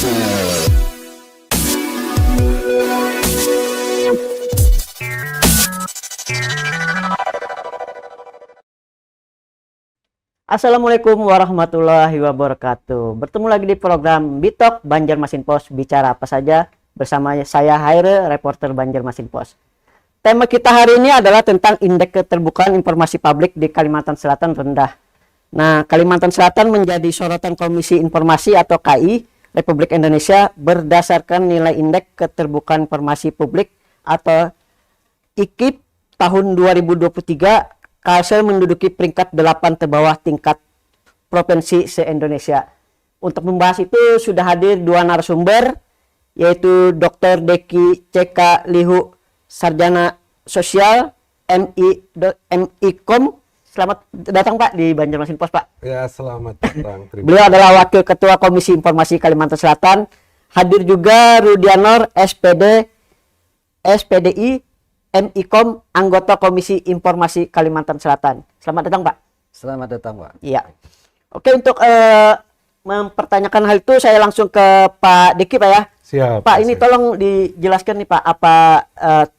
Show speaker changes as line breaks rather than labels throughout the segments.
Assalamualaikum warahmatullahi wabarakatuh. Bertemu lagi di program Bitok Banjarmasin Pos, bicara apa saja bersama saya Haire, reporter Banjarmasin Pos. Tema kita hari ini adalah tentang indeks keterbukaan informasi publik di Kalimantan Selatan rendah. Nah, Kalimantan Selatan menjadi sorotan Komisi Informasi atau KI Republik Indonesia berdasarkan nilai indeks keterbukaan informasi publik atau IKIP tahun 2023. Kalsel menduduki peringkat 8 terbawah tingkat provinsi se-Indonesia. Untuk membahas itu sudah hadir dua narasumber, yaitu Dr. Deki CK Lihu, Sarjana Sosial MIKOM. Selamat datang Pak di Banjarmasin Pos, Pak.
Ya, selamat datang.
Beliau adalah Wakil Ketua Komisi Informasi Kalimantan Selatan. Hadir juga Rudianor SPD, SPDI MIKOM, anggota Komisi Informasi Kalimantan Selatan. Selamat datang, Pak.
Selamat datang, Pak.
Iya. Oke, untuk mempertanyakan hal itu saya langsung ke Pak Diki, Pak ya.
Siap.
Pak, ini tolong dijelaskan nih Pak, apa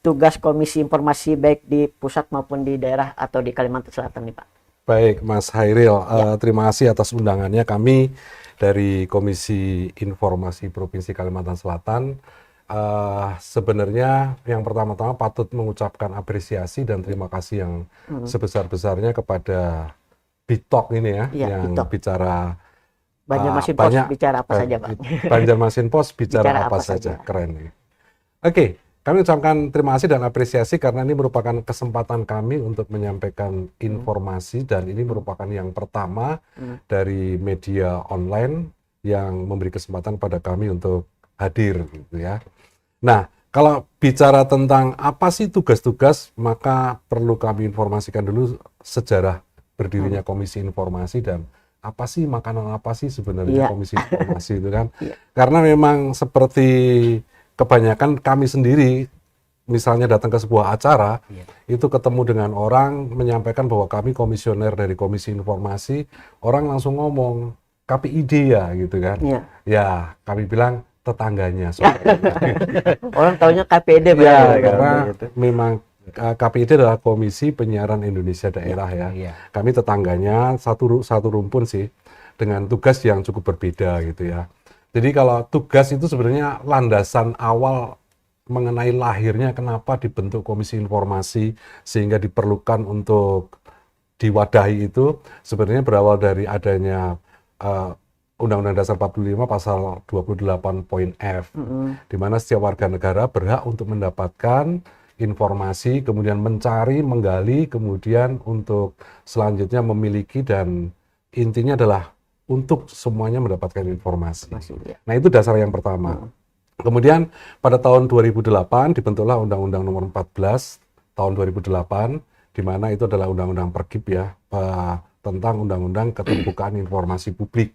tugas Komisi Informasi baik di pusat maupun di daerah atau di Kalimantan Selatan nih Pak.
Baik, Mas Hairil. Terima kasih atas undangannya. Kami dari Komisi Informasi Provinsi Kalimantan Selatan sebenarnya yang pertama-tama patut mengucapkan apresiasi dan terima kasih yang sebesar-besarnya kepada Bitok ini ya, yang
Bitok.
bicara
Banjarmasin Pos bicara apa saja Pak.
Banjarmasin Pos bicara apa saja. Keren nih. Oke, kami ucapkan terima kasih dan apresiasi karena ini merupakan kesempatan kami untuk menyampaikan informasi dan ini merupakan yang pertama dari media online yang memberi kesempatan pada kami untuk hadir gitu ya. Nah, kalau bicara tentang apa sih tugas-tugas, maka perlu kami informasikan dulu sejarah berdirinya Komisi Informasi dan apa sih makanan apa sih sebenarnya Komisi Informasi itu kan. Karena memang seperti kebanyakan kami sendiri misalnya datang ke sebuah acara, itu ketemu dengan orang menyampaikan bahwa kami komisioner dari Komisi Informasi, orang langsung ngomong KPID ya gitu kan. Ya, kami bilang tetangganya.
Orang taunya KPID
ya, karena memang KPID adalah Komisi Penyiaran Indonesia Daerah ya. Kami tetangganya satu rumpun sih dengan tugas yang cukup berbeda gitu ya. Jadi kalau tugas itu sebenarnya landasan awal mengenai lahirnya kenapa dibentuk Komisi Informasi sehingga diperlukan untuk diwadahi itu sebenarnya berawal dari adanya Undang-Undang Dasar 45 pasal 28.F, di mana setiap warga negara berhak untuk mendapatkan informasi, kemudian mencari, menggali, kemudian untuk selanjutnya memiliki dan intinya adalah untuk semuanya mendapatkan informasi. Nah itu dasar yang pertama. Kemudian pada tahun 2008 dibentuklah Undang-Undang Nomor 14 tahun 2008, di mana itu adalah Undang-Undang Pergib ya, tentang Undang-Undang Keterbukaan Informasi Publik.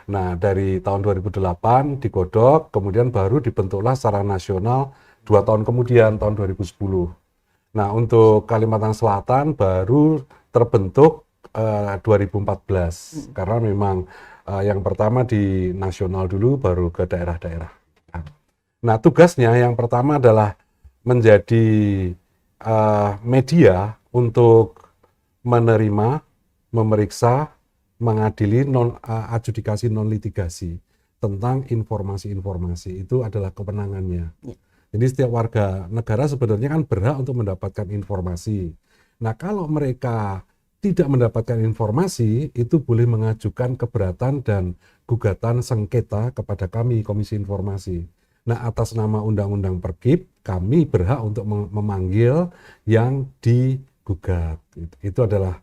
Nah, dari tahun 2008 digodok, kemudian baru dibentuklah secara nasional 2 tahun kemudian, tahun 2010. Nah, untuk Kalimantan Selatan baru terbentuk 2014, karena memang yang pertama di nasional dulu, baru ke daerah-daerah. Nah, tugasnya yang pertama adalah menjadi media untuk menerima, memeriksa, mengadili adjudikasi non-litigasi tentang informasi-informasi. Itu adalah kewenangannya. Jadi setiap warga negara sebenarnya kan berhak untuk mendapatkan informasi. Nah, kalau mereka tidak mendapatkan informasi, itu boleh mengajukan keberatan dan gugatan sengketa kepada kami, Komisi Informasi. Nah, atas nama Undang-Undang Pergib, kami berhak untuk memanggil yang digugat. Itu adalah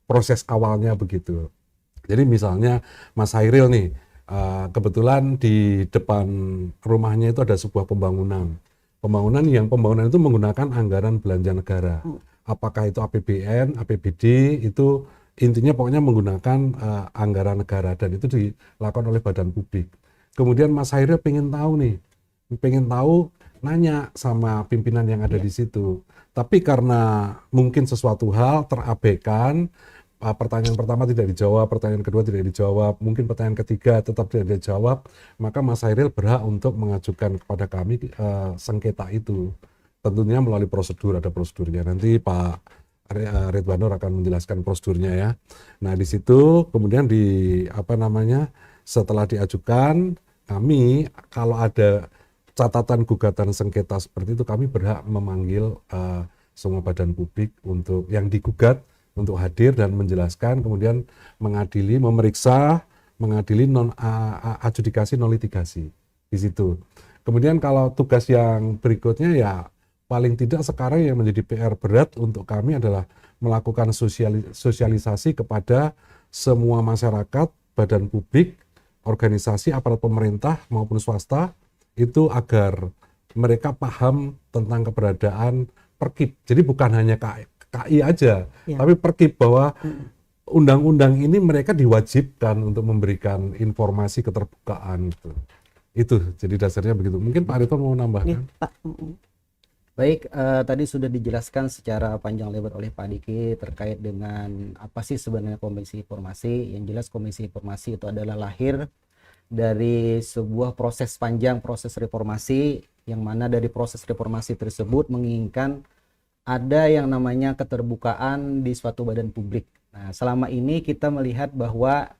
proses awalnya begitu. Jadi misalnya Mas Hairil nih, kebetulan di depan rumahnya itu ada sebuah pembangunan. Pembangunan itu menggunakan anggaran belanja negara. Apakah itu APBN, APBD, itu intinya pokoknya menggunakan anggaran negara dan itu dilakukan oleh badan publik. Kemudian Mas Hairil pengen tahu, nanya sama pimpinan yang ada di situ. Tapi karena mungkin sesuatu hal terabaikan, pertanyaan pertama tidak dijawab, pertanyaan kedua tidak dijawab, mungkin pertanyaan ketiga tetap tidak dijawab, maka Mas Hairil berhak untuk mengajukan kepada kami sengketa itu. Tentunya melalui prosedur, ada prosedurnya. Nanti Pak Ridwanur akan menjelaskan prosedurnya ya. Nah, di situ kemudian setelah diajukan, kami kalau ada catatan gugatan sengketa seperti itu, kami berhak memanggil semua badan publik untuk yang digugat untuk hadir dan menjelaskan, kemudian mengadili, mengadili non adjudikasi, non litigasi di situ. Kemudian kalau tugas yang berikutnya ya paling tidak sekarang yang menjadi PR berat untuk kami adalah melakukan sosialisasi kepada semua masyarakat, badan publik, organisasi, aparat pemerintah maupun swasta itu agar mereka paham tentang keberadaan Perkip. Jadi bukan hanya KI aja, tapi Perkip, bahwa undang-undang ini mereka diwajibkan untuk memberikan informasi keterbukaan gitu. Itu jadi dasarnya begitu. Mungkin Pak Ridwan mau nambahkan?
Pak.
Baik, tadi sudah dijelaskan secara panjang lebar oleh Pak Diki terkait dengan apa sih sebenarnya Komisi Informasi. Yang jelas Komisi Informasi itu adalah lahir dari sebuah proses panjang, proses reformasi, yang mana dari proses reformasi tersebut menginginkan ada yang namanya keterbukaan di suatu badan publik. Nah, selama ini kita melihat bahwa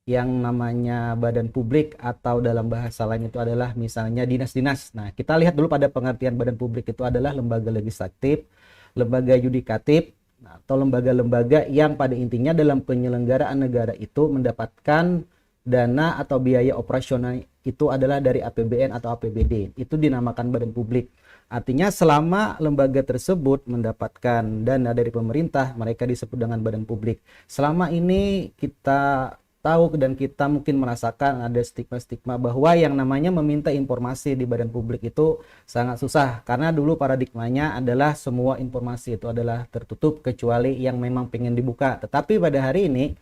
yang namanya badan publik atau dalam bahasa lain itu adalah misalnya dinas-dinas. Nah, kita lihat dulu pada pengertian badan publik itu adalah lembaga legislatif, lembaga yudikatif, atau lembaga-lembaga yang pada intinya dalam penyelenggaraan negara itu mendapatkan dana atau biaya operasional itu adalah dari APBN atau APBD. Itu dinamakan badan publik. Artinya selama lembaga tersebut mendapatkan dana dari pemerintah, mereka disebut dengan badan publik. Selama ini kita tahu dan kita mungkin merasakan ada stigma-stigma bahwa yang namanya meminta informasi di badan publik itu sangat susah. Karena dulu paradigmanya adalah semua informasi itu adalah tertutup kecuali yang memang pengen dibuka. Tetapi pada hari ini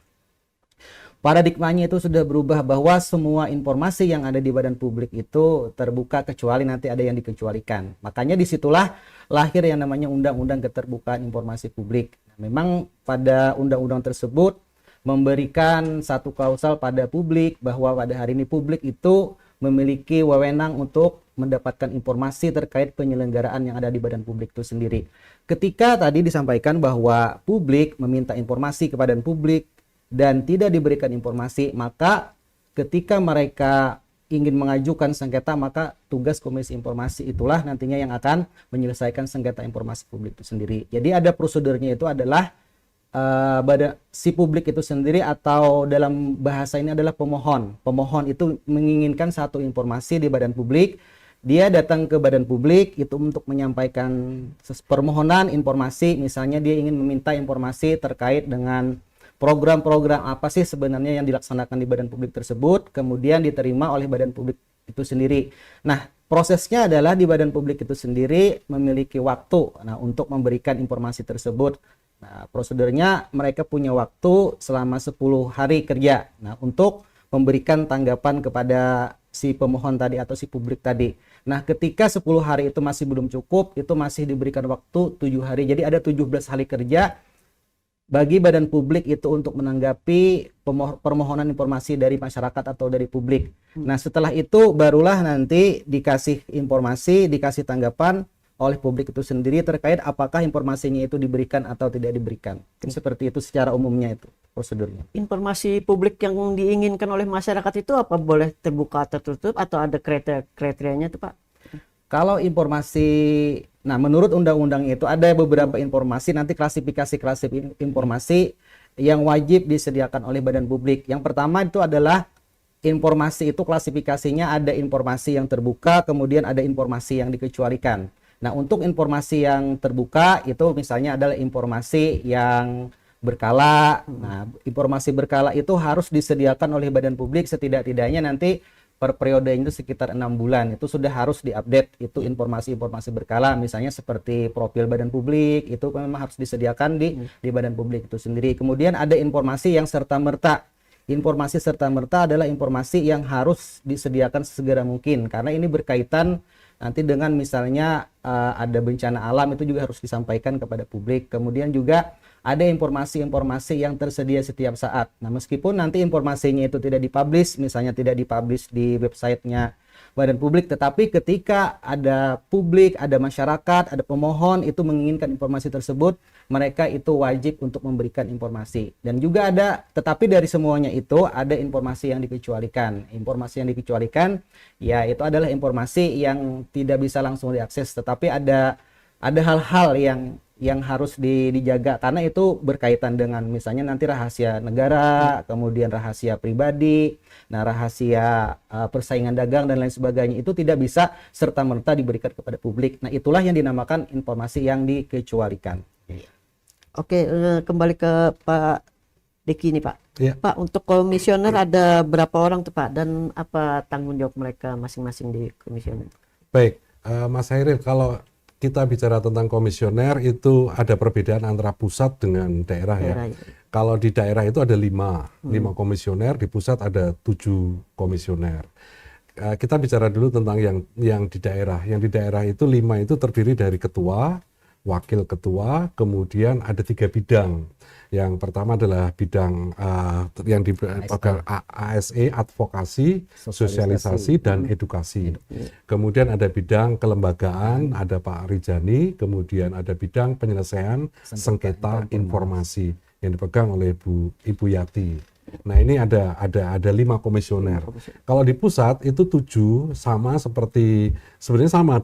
paradigmanya itu sudah berubah bahwa semua informasi yang ada di badan publik itu terbuka kecuali nanti ada yang dikecualikan. Makanya disitulah lahir yang namanya Undang-Undang Keterbukaan Informasi Publik. Memang pada undang-undang tersebut memberikan satu klausal pada publik bahwa pada hari ini publik itu memiliki wewenang untuk mendapatkan informasi terkait penyelenggaraan yang ada di badan publik itu sendiri. Ketika tadi disampaikan bahwa publik meminta informasi ke badan publik dan tidak diberikan informasi, maka ketika mereka ingin mengajukan sengketa, maka tugas Komisi Informasi itulah nantinya yang akan menyelesaikan sengketa informasi publik itu sendiri. Jadi ada prosedurnya, itu adalah si publik itu sendiri, atau dalam bahasa ini adalah pemohon. Pemohon itu menginginkan satu informasi di badan publik, dia datang ke badan publik itu untuk menyampaikan permohonan informasi. Misalnya dia ingin meminta informasi terkait dengan program-program apa sih sebenarnya yang dilaksanakan di badan publik tersebut, kemudian diterima oleh badan publik itu sendiri. Nah, prosesnya adalah di badan publik itu sendiri memiliki waktu untuk memberikan informasi tersebut. Nah, prosedurnya mereka punya waktu selama 10 hari kerja untuk memberikan tanggapan kepada si pemohon tadi atau si publik tadi. Nah, ketika 10 hari itu masih belum cukup, itu masih diberikan waktu 7 hari. Jadi ada 17 hari kerja bagi badan publik itu untuk menanggapi permohonan informasi dari masyarakat atau dari publik. Nah, setelah itu barulah nanti dikasih informasi, dikasih tanggapan oleh publik itu sendiri terkait apakah informasinya itu diberikan atau tidak diberikan. Seperti itu secara umumnya itu prosedurnya.
Informasi publik yang diinginkan oleh masyarakat itu apa boleh terbuka, tertutup, atau ada kriterianya itu, Pak?
Kalau informasi, nah menurut undang-undang itu ada beberapa informasi, nanti klasifikasi informasi yang wajib disediakan oleh badan publik. Yang pertama itu adalah informasi itu klasifikasinya ada informasi yang terbuka, kemudian ada informasi yang dikecualikan. Nah, untuk informasi yang terbuka itu misalnya adalah informasi yang berkala. Nah, informasi berkala itu harus disediakan oleh badan publik setidak-tidaknya nanti per periode itu sekitar 6 bulan. Itu sudah harus diupdate, itu informasi-informasi berkala, misalnya seperti profil badan publik, itu memang harus disediakan di badan publik itu sendiri. Kemudian ada informasi yang serta-merta. Informasi serta-merta adalah informasi yang harus disediakan sesegera mungkin, karena ini berkaitan Nanti dengan misalnya ada bencana alam itu juga harus disampaikan kepada publik. Kemudian juga ada informasi-informasi yang tersedia setiap saat. Nah, meskipun nanti informasinya itu tidak dipublish, misalnya tidak dipublish di websitenya Badan Publik, tetapi ketika ada publik, ada masyarakat, ada pemohon itu menginginkan informasi tersebut, mereka itu wajib untuk memberikan informasi. Dan juga ada, tetapi dari semuanya itu ada informasi yang dikecualikan. Informasi yang dikecualikan, ya itu adalah informasi yang tidak bisa langsung diakses, tetapi ada hal-hal yang harus dijaga karena itu berkaitan dengan misalnya nanti rahasia negara, kemudian rahasia pribadi, nah rahasia persaingan dagang dan lain sebagainya itu tidak bisa serta-merta diberikan kepada publik. Nah, itulah yang dinamakan informasi yang dikecualikan.
Oke, kembali ke Pak Diki nih Pak.
Iya.
Pak, untuk komisioner ada berapa orang tuh Pak, dan apa tanggung jawab mereka masing-masing di komisioner?
Baik, Mas Hairil, kalau kita bicara tentang komisioner itu ada perbedaan antara pusat dengan daerah ya.
Daerah, ya.
Kalau di daerah itu ada 5 komisioner, di pusat ada 7 komisioner. Kita bicara dulu tentang yang di daerah. Yang di daerah itu 5 itu terdiri dari ketua, wakil ketua, kemudian ada 3 bidang. Yang pertama adalah bidang yang dipegang ASE, advokasi, sosialisasi, dan edukasi. Kemudian ada bidang kelembagaan, ada Pak Rijani, kemudian ada bidang penyelesaian sengketa informasi yang dipegang oleh Ibu Yati. Nah, ini ada 5 komisioner. Kalau di pusat itu 7, sama seperti sebenarnya sama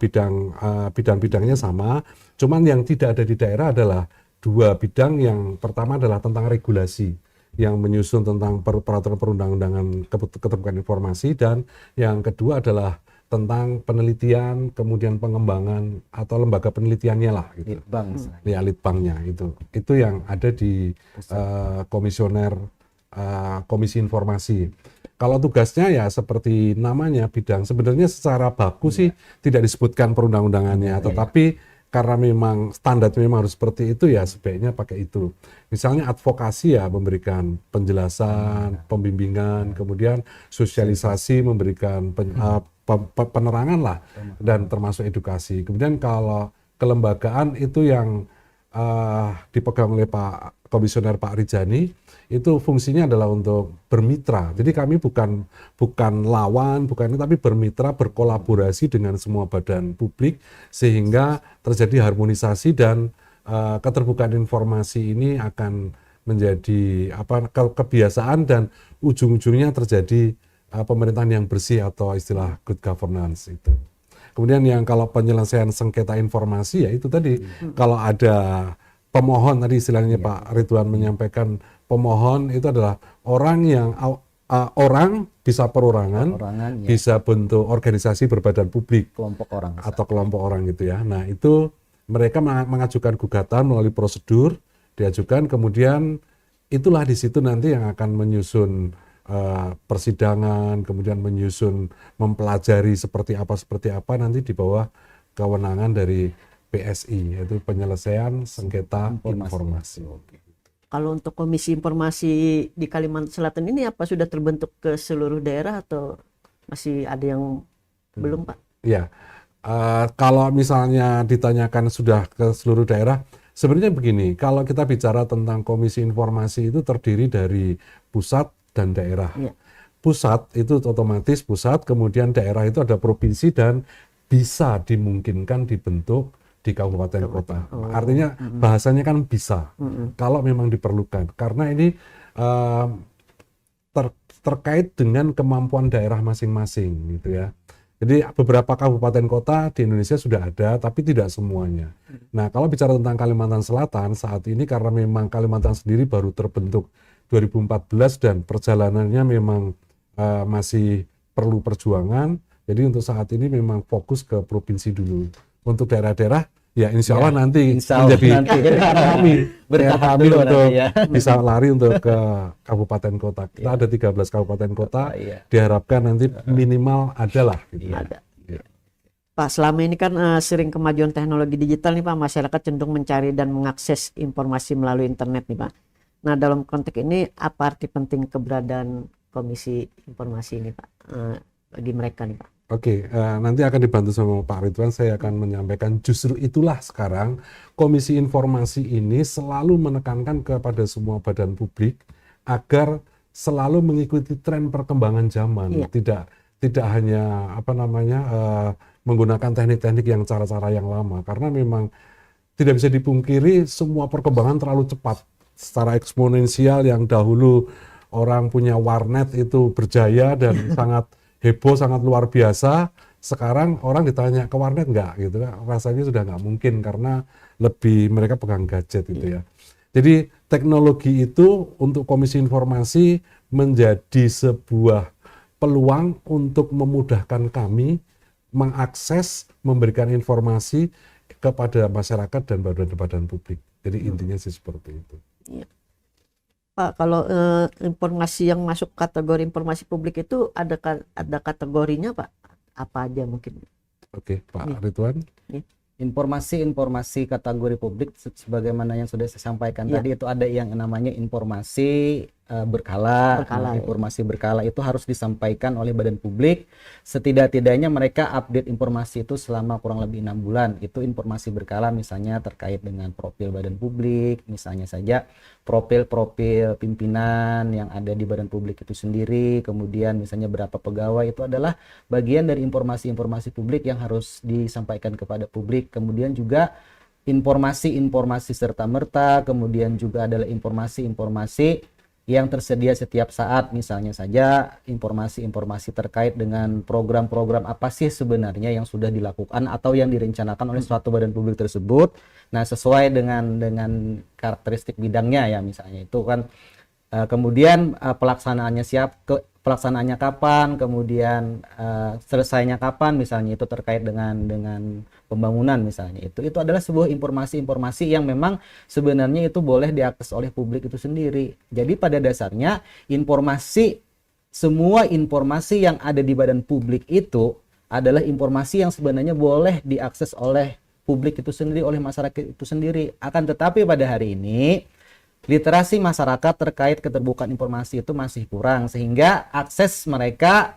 bidang-bidangnya sama, cuman yang tidak ada di daerah adalah 2 bidang. Yang pertama adalah tentang regulasi yang menyusun tentang peraturan perundang-undangan keterbukaan informasi, dan yang kedua adalah tentang penelitian, kemudian pengembangan atau lembaga penelitiannya lah gitu.
Litbang.
Ya, litbangnya itu yang ada di komisioner Komisi Informasi. Kalau tugasnya ya seperti namanya bidang, sebenarnya secara baku sih tidak disebutkan perundang-undangannya, tetapi karena memang standar memang harus seperti itu ya sebaiknya pakai itu. Misalnya advokasi ya memberikan penjelasan, pembimbingan, kemudian sosialisasi memberikan penerangan lah, dan termasuk edukasi. Kemudian kalau kelembagaan itu yang dipegang oleh Pak Komisioner Pak Rijani, itu fungsinya adalah untuk bermitra. Jadi kami bukan lawan, tapi bermitra, berkolaborasi dengan semua badan publik sehingga terjadi harmonisasi, dan keterbukaan informasi ini akan menjadi kebiasaan, dan ujung-ujungnya terjadi pemerintahan yang bersih atau istilah good governance itu. Kemudian yang kalau penyelesaian sengketa informasi ya itu tadi, kalau ada pemohon tadi istilahnya Pak Ridwan menyampaikan, pemohon itu adalah orang yang orang bisa perorangan, bisa bentuk organisasi berbadan publik,
kelompok orang
atau kelompok orang gitu ya. Nah, itu mereka mengajukan gugatan melalui prosedur, diajukan, kemudian itulah di situ nanti yang akan menyusun persidangan, kemudian menyusun, mempelajari seperti apa nanti di bawah kewenangan dari PSI, yaitu penyelesaian sengketa informasi.
Kalau untuk Komisi Informasi di Kalimantan Selatan ini apa sudah terbentuk ke seluruh daerah atau masih ada yang belum, Pak?
Ya, kalau misalnya ditanyakan sudah ke seluruh daerah, sebenarnya begini, kalau kita bicara tentang Komisi Informasi itu terdiri dari pusat dan daerah.
Ya.
Pusat itu otomatis pusat, kemudian daerah itu ada provinsi, dan bisa dimungkinkan dibentuk di kabupaten kota. Artinya bahasanya kan bisa, kalau memang diperlukan. Karena ini terkait dengan kemampuan daerah masing-masing gitu ya. Jadi beberapa kabupaten kota di Indonesia sudah ada, tapi tidak semuanya. Nah, kalau bicara tentang Kalimantan Selatan saat ini, karena memang Kalimantan sendiri baru terbentuk 2014 dan perjalanannya memang masih perlu perjuangan. Jadi untuk saat ini memang fokus ke provinsi dulu. Untuk daerah-daerah ya insya Allah nanti menjadi kami untuk bisa lari untuk ke kabupaten kota. Kita ada 13 kabupaten kota, diharapkan nanti minimal adalah gitu.
Ada. Pak, selama ini kan sering kemajuan teknologi digital nih Pak, masyarakat cenderung mencari dan mengakses informasi melalui internet nih Pak. Nah, dalam konteks ini apa arti penting keberadaan Komisi Informasi ini Pak bagi mereka nih Pak?
Oke, nanti akan dibantu sama Pak Ridwan. Saya akan menyampaikan justru itulah sekarang Komisi Informasi ini selalu menekankan kepada semua badan publik agar selalu mengikuti tren perkembangan zaman.
Iya.
Tidak hanya apa namanya menggunakan teknik-teknik yang cara-cara yang lama, karena memang tidak bisa dipungkiri semua perkembangan terlalu cepat secara eksponensial. Yang dahulu orang punya warnet itu berjaya dan sangat heboh, sangat luar biasa. Sekarang orang ditanya ke warnet nggak gitu kan, rasanya sudah nggak mungkin karena lebih mereka pegang gadget gitu ya. Jadi teknologi itu untuk Komisi Informasi menjadi sebuah peluang untuk memudahkan kami mengakses, memberikan informasi kepada masyarakat dan badan-badan publik. Jadi intinya sih seperti itu.
Iya. Pak, kalau informasi yang masuk kategori informasi publik itu ada kategorinya, Pak? Apa aja mungkin?
Oke, Pak Ridwan.
Informasi-informasi kategori publik sebagaimana yang sudah saya sampaikan tadi, itu ada yang namanya informasi berkala.
Berkala,
Informasi berkala itu harus disampaikan oleh badan publik. Setidak-tidaknya mereka update informasi itu selama kurang lebih 6 bulan. Itu informasi berkala, misalnya terkait dengan profil badan publik, misalnya saja profil-profil pimpinan yang ada di badan publik itu sendiri, kemudian misalnya berapa pegawai, itu adalah bagian dari informasi-informasi publik yang harus disampaikan kepada publik. Kemudian juga informasi-informasi serta-merta, kemudian juga adalah informasi-informasi yang tersedia setiap saat, misalnya saja informasi-informasi terkait dengan program-program apa sih sebenarnya yang sudah dilakukan atau yang direncanakan oleh suatu badan publik tersebut. Nah, sesuai dengan karakteristik bidangnya ya, misalnya itu kan kemudian pelaksanaannya kapan, kemudian selesainya kapan, misalnya itu terkait dengan pembangunan misalnya. Itu adalah sebuah informasi-informasi yang memang sebenarnya itu boleh diakses oleh publik itu sendiri. Jadi pada dasarnya semua informasi yang ada di badan publik itu adalah informasi yang sebenarnya boleh diakses oleh publik itu sendiri, oleh masyarakat itu sendiri. Akan tetapi pada hari ini literasi masyarakat terkait keterbukaan informasi itu masih kurang, sehingga akses mereka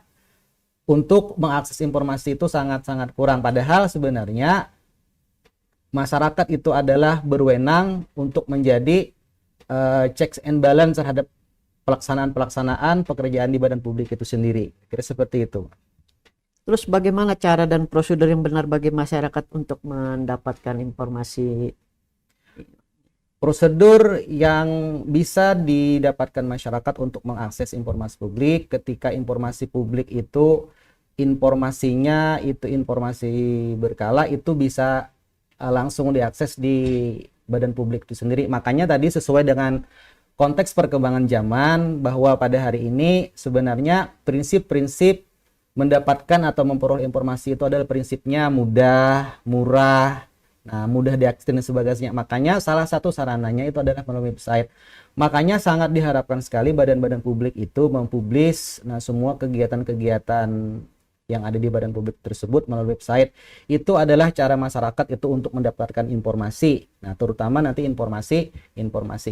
untuk mengakses informasi itu sangat-sangat kurang. Padahal sebenarnya masyarakat itu adalah berwenang untuk menjadi checks and balance terhadap pelaksanaan pekerjaan di badan publik itu sendiri. Kira seperti itu.
Terus bagaimana cara dan prosedur yang benar bagi masyarakat untuk mendapatkan informasi?
Prosedur yang bisa didapatkan masyarakat untuk mengakses informasi publik, ketika informasi publik itu informasinya itu informasi berkala, itu bisa langsung diakses di badan publik itu sendiri. Makanya tadi sesuai dengan konteks perkembangan zaman, bahwa pada hari ini sebenarnya prinsip-prinsip mendapatkan atau memperoleh informasi itu adalah prinsipnya mudah, murah, mudah diakses dan sebagainya. Makanya salah satu sarananya itu adalah melalui website. Makanya sangat diharapkan sekali badan-badan publik itu mempublish semua kegiatan-kegiatan yang ada di badan publik tersebut melalui website. Itu adalah cara masyarakat itu untuk mendapatkan informasi. Terutama nanti informasi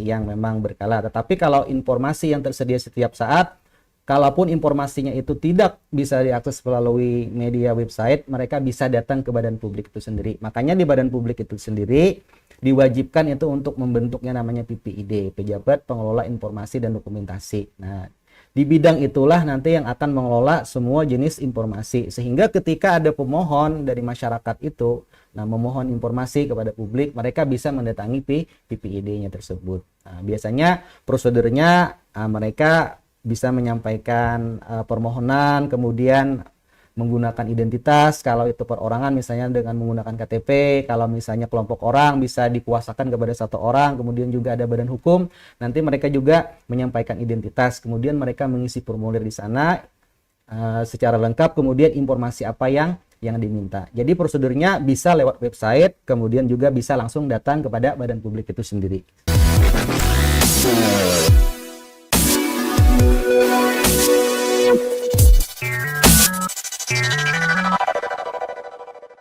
yang memang berkala. Tetapi kalau informasi yang tersedia setiap saat, kalaupun informasinya itu tidak bisa diakses melalui media website, mereka bisa datang ke badan publik itu sendiri. Makanya di badan publik itu sendiri diwajibkan itu untuk membentuknya namanya PPID, Pejabat Pengelola Informasi dan Dokumentasi. Di bidang itulah nanti yang akan mengelola semua jenis informasi, sehingga ketika ada pemohon dari masyarakat itu memohon informasi kepada publik, mereka bisa mendatangi PPID-nya tersebut. Biasanya prosedurnya mereka bisa menyampaikan permohonan, kemudian menggunakan identitas, kalau itu perorangan misalnya dengan menggunakan KTP, kalau misalnya kelompok orang bisa dikuasakan kepada satu orang, kemudian juga ada badan hukum, nanti mereka juga menyampaikan identitas, kemudian mereka mengisi formulir di sana secara lengkap, kemudian informasi apa yang diminta. Jadi prosedurnya bisa lewat website, kemudian juga bisa langsung datang kepada badan publik itu sendiri.